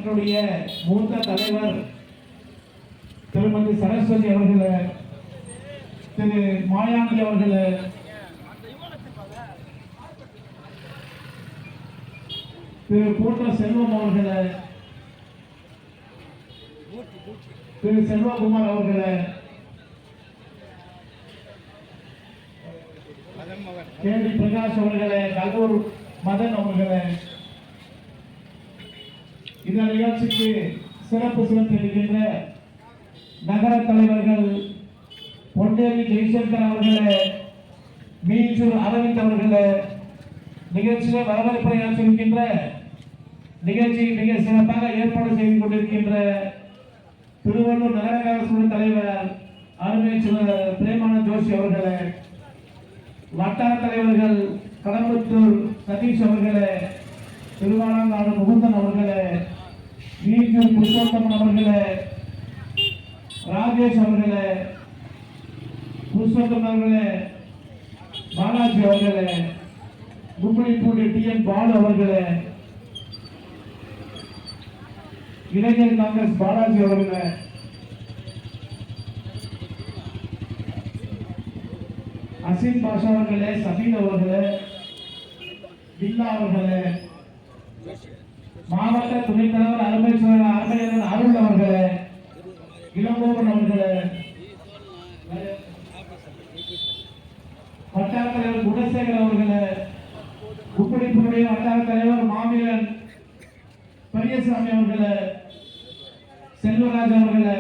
கழகத்தினுடைய மூத்த தலைவர் திருமதி சரஸ்வதி அவர்களே, திரு மாயாண்டி அவர்களே, திரு பூர்ண செல்வம் அவர்களே, திரு செல்வகுமார் அவர்களே, கேடி பிரகாஷ் அவர்களே, கல்லூர் மதன் அவர்களே, இந்த நிகழ்ச்சிக்கு சிறப்பு செலுத்தியிருக்கின்ற நகர தலைவர்கள் பொன்னேரி ஜெய்சங்கர் அவர்களே, மீஞ்சூர் அரவிந்த் அவர்களே, நிகழ்ச்சியை வரவேற்புரையாற்றிருக்கின்ற நிகழ்ச்சியை மிக சிறப்பாக ஏற்பாடு செய்து கொண்டிருக்கின்ற திருவள்ளூர் நகர காங்கிரஸ் தலைவர் அருமை பிரேமானந்த் ஜோஷி அவர்களே, வட்டார தலைவர்கள் கடம்பத்தூர் சதீஷ் அவர்களே, திருவாலங்காடு முகுந்தன் அவர்களே, மீஞ்சூர் புருஷோத்தமன் அவர்களே, ராஜேஷ் அவர்களே, புருஷோத்தமன் அவர்களே, பாலாஜி அவர்களே, கும்படிப்பூண்டி டி.என். பாலு அவர்களே, இளைஞர் காங்கிரஸ் பாலாஜி அவர்களே, அசீம் பாஷா அவர்களே, சபீன் அவர்களே, பில்லா அவர்களே, மாவட்ட துணைத் தலைவர் அருமையாளர் அருள் அவர்களே, இளங்கோவன் அவர்களே, வட்டார தலைவர் குணசேகர் அவர்களே, குப்படிப்புடைய வட்டார தலைவர் மாமீரன் பெரியசாமி அவர்களே, செல்வராஜ் அவர்களே,